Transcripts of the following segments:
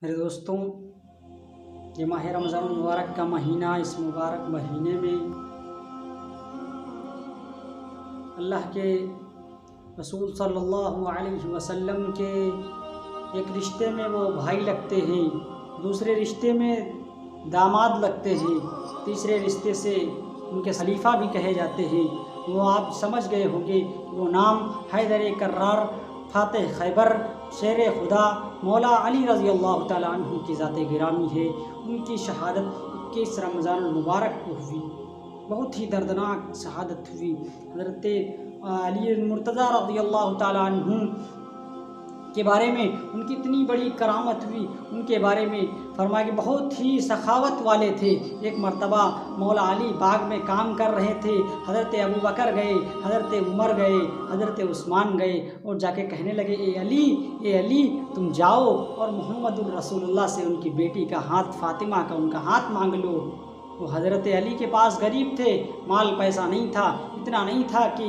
میرے دوستوں، یہ ماہ رمضان المبارک کا مہینہ، اس مبارک مہینے میں اللہ کے رسول صلی اللہ علیہ وسلم کے ایک رشتے میں وہ بھائی لگتے ہیں، دوسرے رشتے میں داماد لگتے ہیں، تیسرے رشتے سے ان کے خلیفہ بھی کہے جاتے ہیں۔ وہ آپ سمجھ گئے ہوں گے، وہ نام حیدر کرار فاتح خیبر شیر خدا مولا علی رضی اللہ تعالیٰ عنہ کی ذات گرامی ہے۔ ان کی شہادت 21 رمضان المبارک کو ہوئی، بہت ہی دردناک شہادت ہوئی۔ حضرت علی المرتضیٰ رضی اللہ تعالیٰ عنہ کے بارے میں ان کی اتنی بڑی کرامت ہوئی، ان کے بارے میں فرمایا کہ بہت ہی سخاوت والے تھے۔ ایک مرتبہ مولا علی باغ میں کام کر رہے تھے، حضرت ابوبکر گئے، حضرت عمر گئے، حضرت عثمان گئے اور جا کے کہنے لگے، اے علی تم جاؤ اور محمد الرسول اللہ سے ان کی بیٹی کا ہاتھ، فاطمہ کا، ان کا ہاتھ مانگ لو۔ وہ حضرت علی کے پاس غریب تھے، مال پیسہ نہیں تھا، اتنا نہیں تھا کہ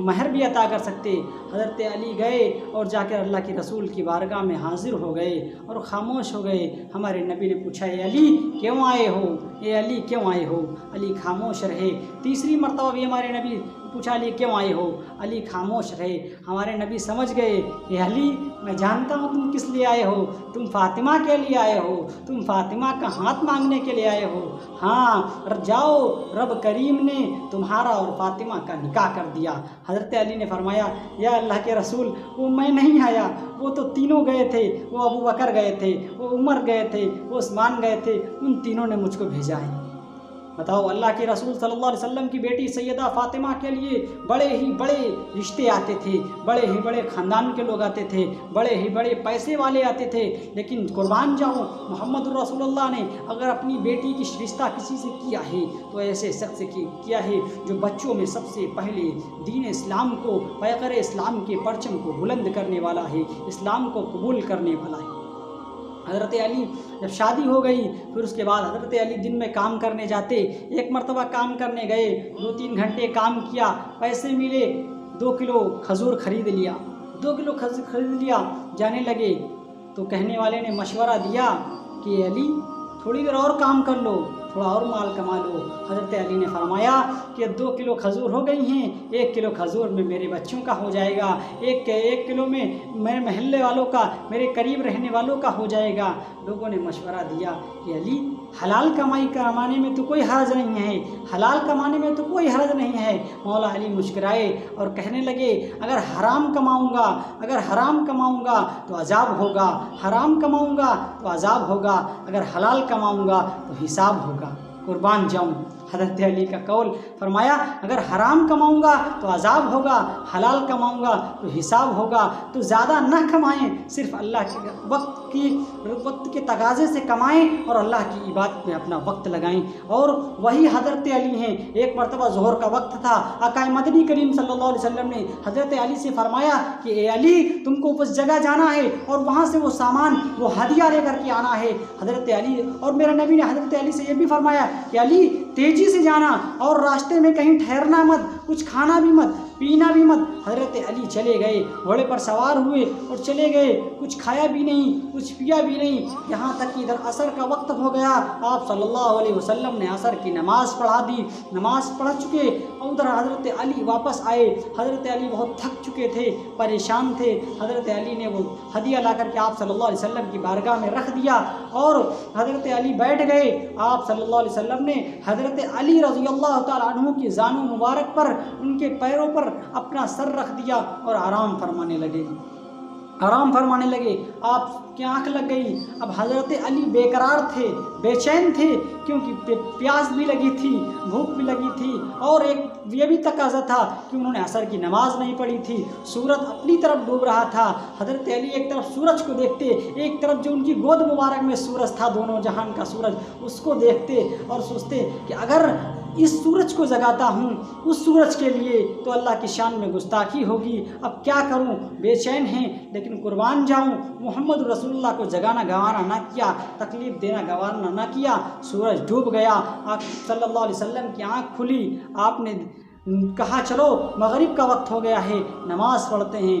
مہر بھی عطا کر سکتے۔ حضرت علی گئے اور جا کر اللہ کے رسول کی بارگاہ میں حاضر ہو گئے اور خاموش ہو گئے۔ ہمارے نبی نے پوچھا، اے علی کیوں آئے ہو؟ اے علی کیوں آئے ہو؟ علی خاموش رہے۔ تیسری مرتبہ بھی ہمارے نبی پوچھا، علی کیوں آئے ہو؟ علی خاموش رہے۔ ہمارے نبی سمجھ گئے، اے علی میں جانتا ہوں تم کس لیے آئے ہو، تم فاطمہ کے لیے آئے ہو، تم فاطمہ کا ہاتھ مانگنے کے لیے آئے ہو۔ ہاں جاؤ، رب کریم نے تمہارا اور فاطمہ کا نکاح کر دیا۔ حضرت علی نے فرمایا، یا اللہ کے رسول وہ میں نہیں آیا، وہ تو تینوں گئے تھے، وہ ابوبکر گئے تھے، وہ عمر گئے تھے، وہ عثمان گئے تھے، ان تینوں نے مجھ کو بھیجا ہے۔ بتاؤ، اللہ کے رسول صلی اللہ علیہ وسلم کی بیٹی سیدہ فاطمہ کے لیے بڑے ہی بڑے رشتے آتے تھے، بڑے ہی بڑے خاندان کے لوگ آتے تھے، بڑے ہی بڑے پیسے والے آتے تھے، لیکن قربان جاؤں محمد الرسول اللہ نے اگر اپنی بیٹی کی رشتہ کسی سے کیا ہے تو ایسے شخص سے کیا ہے جو بچوں میں سب سے پہلے دین اسلام کو، پیغمبر اسلام کے پرچم کو بلند کرنے والا ہے، اسلام کو قبول کرنے والا ہے۔ حضرت علی جب شادی ہو گئی، پھر اس کے بعد حضرت علی دن میں کام کرنے جاتے۔ ایک مرتبہ کام کرنے گئے، 2-3 گھنٹے کام کیا، پیسے ملے، 2 کلو کھجور خرید لیا، 2 کلو کھجور خرید لیا، جانے لگے تو کہنے والے نے مشورہ دیا کہ علی تھوڑی دیر اور کام کر لو، تھوڑا اور مال کما لو۔ حضرت علی نے فرمایا کہ 2 کلو کھجور ہو گئی ہیں، 1 کلو کھجور میں میرے بچوں کا ہو جائے گا، 1 کلو میں میرے محلے والوں کا، میرے قریب رہنے والوں کا ہو جائے گا۔ لوگوں نے مشورہ دیا کہ علی حلال کمائی کمانے میں تو کوئی حرج نہیں ہے، حلال کمانے میں تو کوئی حرج نہیں ہے۔ مولا علی مسکرائے اور کہنے لگے، اگر حرام کماؤں گا تو عذاب ہوگا، حرام کماؤں گا تو عذاب ہوگا، اگر حلال کماؤں گا تو حساب ہوگا۔ قربان جاؤں حضرت علی کا قول، فرمایا اگر حرام کماؤں گا تو عذاب ہوگا، حلال کماؤں گا تو حساب ہوگا، تو زیادہ نہ کمائیں، صرف اللہ کے وقت کے تقاضے سے کمائیں اور اللہ کی عبادت میں اپنا وقت لگائیں۔ اور وہی حضرت علی ہیں۔ ایک مرتبہ ظہر کا وقت تھا، آقا مدنی کریم صلی اللہ علیہ وسلم نے حضرت علی سے فرمایا کہ اے علی تم کو اس جگہ جانا ہے اور وہاں سے وہ سامان، وہ ہدیہ لے کر کے آنا ہے۔ حضرت علی اور میرے نبی نے حضرت علی سے یہ بھی فرمایا کہ علی تیزی سے جانا اور راستے میں کہیں ٹھہرنا مت، کچھ کھانا بھی مت، پینا بھی مت۔ حضرت علی چلے گئے، گھوڑے پر سوار ہوئے اور چلے گئے، کچھ کھایا بھی نہیں، کچھ پیا بھی نہیں، یہاں تک کہ ادھر عصر کا وقت ہو گیا۔ آپ صلی اللہ علیہ وسلم نے عصر کی نماز پڑھا دی، نماز پڑھ چکے اور ادھر حضرت علی واپس آئے۔ حضرت علی بہت تھک چکے تھے، پریشان تھے۔ حضرت علی نے وہ ہدیہ لا کر کے آپ صلی اللہ علیہ وسلم کی بارگاہ میں رکھ دیا اور حضرت علی بیٹھ گئے۔ آپ صلی اللہ علیہ وسلم نے حضرت علی رضی اللہ تعالیٰ عنہ کی زانو مبارک پر، ان کے پیروں پر اپنا سر رکھ دیا اور آرام فرمانے لگے۔ آپ کی آنکھ لگ گئی۔ اب حضرت علی بے قرار تھے، بے چین تھے، کیونکہ پیاس بھی لگی تھی، بھوک بھی لگی تھی، اور ایک یہ بھی تقاضا تھا کہ انہوں نے عصر کی نماز نہیں پڑھی تھی۔ سورج اپنی طرف ڈوب رہا تھا۔ حضرت علی ایک طرف سورج کو دیکھتے، ایک طرف جو ان کی گود مبارک میں سورج تھا، دونوں جہان کا سورج، اس کو دیکھتے اور سوچتے کہ اگر اس سورج کو جگاتا ہوں اس سورج کے لیے تو اللہ کی شان میں گستاخی ہوگی، اب کیا کروں؟ بے چین ہیں، لیکن قربان جاؤں محمد رسول اللہ کو جگانا گوارا نہ کیا، تکلیف دینا گوارا نہ کیا۔ سورج ڈوب گیا، آپ صلی اللہ علیہ وسلم کی آنکھ کھلی، آپ نے کہا چلو مغرب کا وقت ہو گیا ہے، نماز پڑھتے ہیں۔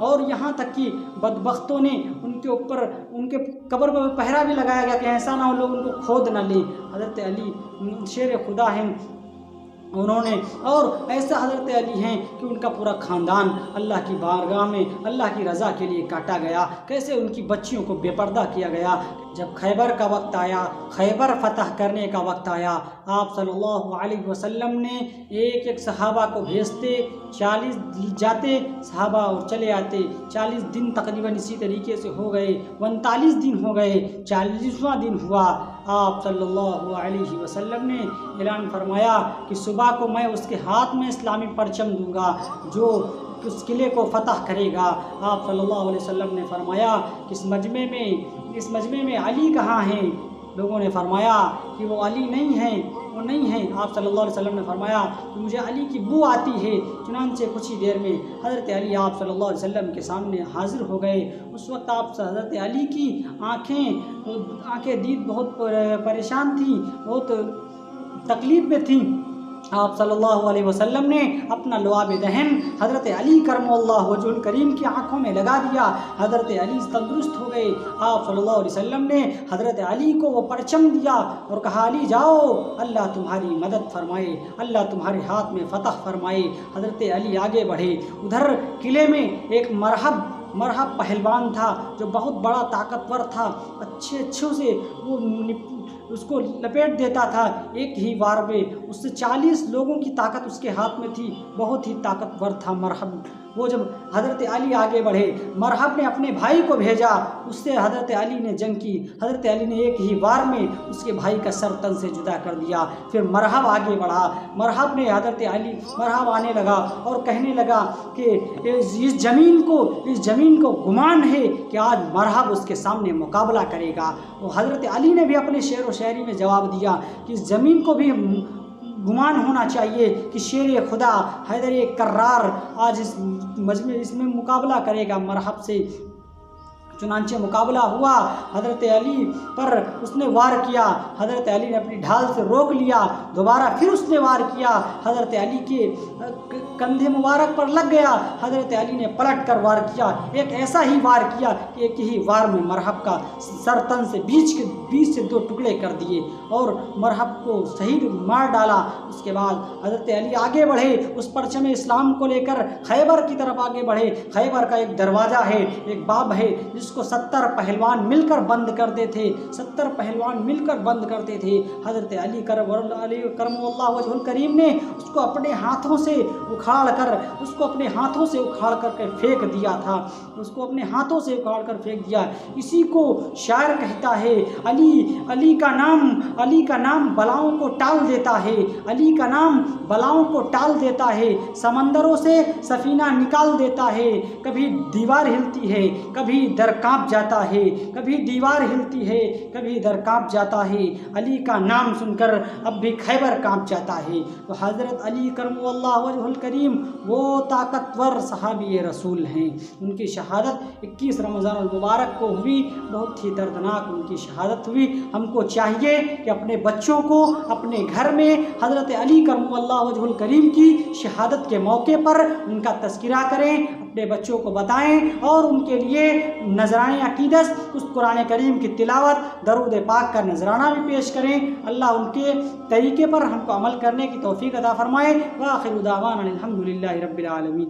اور یہاں تک کہ بدبختوں نے ان کے اوپر ان کے قبر پر پہرا بھی لگایا گیا کہ ایسا نہ ہو لوگ ان کو کھود نہ لیں۔ حضرت علی شیر خدا ہیں انہوں نے، اور ایسا حضرت علی ہیں کہ ان کا پورا خاندان اللہ کی بارگاہ میں اللہ کی رضا کے لیے کاٹا گیا، کیسے ان کی بچیوں کو بے پردہ کیا گیا۔ جب خیبر کا وقت آیا، خیبر فتح کرنے کا وقت آیا، آپ صلی اللہ علیہ وسلم نے ایک ایک صحابہ کو بھیجتے، 40 جاتے صحابہ اور چلے آتے، 40 دن تقریباً اسی طریقے سے ہو گئے، 39 دن ہو گئے، 40واں دن ہوا، آپ صلی اللہ علیہ وسلم نے اعلان فرمایا کہ صبح کو میں اس کے ہاتھ میں اسلامی پرچم دوں گا جو اس قلعے کو فتح کرے گا۔ آپ صلی اللہ علیہ وسلم نے فرمایا کہ اس مجمع میں علی کہاں ہیں؟ لوگوں نے فرمایا کہ وہ علی نہیں ہیں، وہ نہیں ہیں۔ آپ صلی اللہ علیہ وسلم نے فرمایا کہ مجھے علی کی بو آتی ہے۔ چنانچہ کچھ ہی دیر میں حضرت علی آپ صلی اللہ علیہ وسلم کے سامنے حاضر ہو گئے۔ اس وقت آپ حضرت علی کی آنکھیں دید بہت پریشان تھیں، بہت تکلیف میں تھیں۔ آپ صلی اللہ علیہ وسلم نے اپنا لعاب دہن حضرت علی کرم اللہ وجہ الکریم کی آنکھوں میں لگا دیا، حضرت علی تندرست ہو گئے۔ آپ صلی اللہ علیہ وسلم نے حضرت علی کو وہ پرچم دیا اور کہا علی جاؤ، اللہ تمہاری مدد فرمائے، اللہ تمہارے ہاتھ میں فتح فرمائے۔ حضرت علی آگے بڑھے۔ ادھر قلعے میں ایک مرحب پہلوان تھا جو بہت بڑا طاقتور تھا، اچھے سے وہ اس کو لپیٹ دیتا تھا ایک ہی وار میں۔ اس سے 40 لوگوں کی طاقت اس کے ہاتھ میں تھی، بہت ہی طاقتور تھا مرحب۔ وہ جب حضرت علی آگے بڑھے، مرحب نے اپنے بھائی کو بھیجا، اس سے حضرت علی نے جنگ کی، حضرت علی نے ایک ہی وار میں اس کے بھائی کا سر تن سے جدا کر دیا۔ پھر مرحب آگے بڑھا، مرحب آنے لگا اور کہنے لگا کہ اس زمین کو گمان ہے کہ آج مرحب اس کے سامنے مقابلہ کرے گا۔ وہ حضرت علی نے بھی اپنے شعر و شاعری میں جواب دیا کہ اس زمین کو بھی گمان ہونا چاہیے کہ شیر خدا حیدر کرار آج اس میں مقابلہ کرے گا مرحب سے۔ چنانچہ مقابلہ ہوا، حضرت علی پر اس نے وار کیا، حضرت علی نے اپنی ڈھال سے روک لیا، دوبارہ پھر اس نے وار کیا، حضرت علی کے کندھے مبارک پر لگ گیا، حضرت علی نے پلٹ کر وار کیا، ایک ایسا ہی وار کیا کہ ایک ہی وار میں مرحب کا سر تن سے بیچ سے 2 ٹکڑے کر دیے اور مرحب کو شہید مار ڈالا۔ اس کے بعد حضرت علی آگے بڑھے، اس پرچم اسلام کو لے کر خیبر کی طرف آگے بڑھے۔ خیبر کا ایک دروازہ ہے، ایک باب ہے جس کو 70 پہلوان مل کر بند کرتے تھے، 70 پہلوان مل کر بند کرتے تھے۔ حضرت علی کرم اللہ وجہ الکریم نے اس کو اپنے ہاتھوں سے اکھاڑ کر پھینک دیا تھا، اس کو اپنے ہاتھوں سے اکھاڑ کر پھینک دیا۔ اسی کو شاعر کہتا ہے، علی کا نام بلاؤں کو ٹال دیتا ہے، علی کا نام بلاؤں کو ٹال دیتا ہے، سمندروں سے سفینہ نکال دیتا ہے۔ کبھی دیوار ہلتی ہے، کبھی در کانپ جاتا ہے، کبھی دیوار ہلتی ہے، کبھی در کانپ جاتا ہے، علی کا نام سن کر اب بھی خیبر کانپ جاتا ہے۔ تو حضرت علی کرم اللہ وجہ الکریم وہ طاقتور صحابی رسول ہیں، ان کی شہادت 21 رمضان المبارک کو ہوئی، بہت ہی دردناک ان کی شہادت ہوئی۔ ہم کو چاہیے کہ اپنے بچوں کو اپنے گھر میں حضرت علی کرم اللہ وجہ الکریم کی شہادت کے موقع پر ان کا تذکرہ کریں، اپنے بچوں کو بتائیں اور ان کے لیے نذرانہ عقیدت، اس قرآن کریم کی تلاوت، درود پاک کا نذرانہ بھی پیش کریں۔ اللہ ان کے طریقے پر ہم کو عمل کرنے کی توفیق عطا فرمائے۔ وآخر دعوانا الحمدللہ رب العالمین۔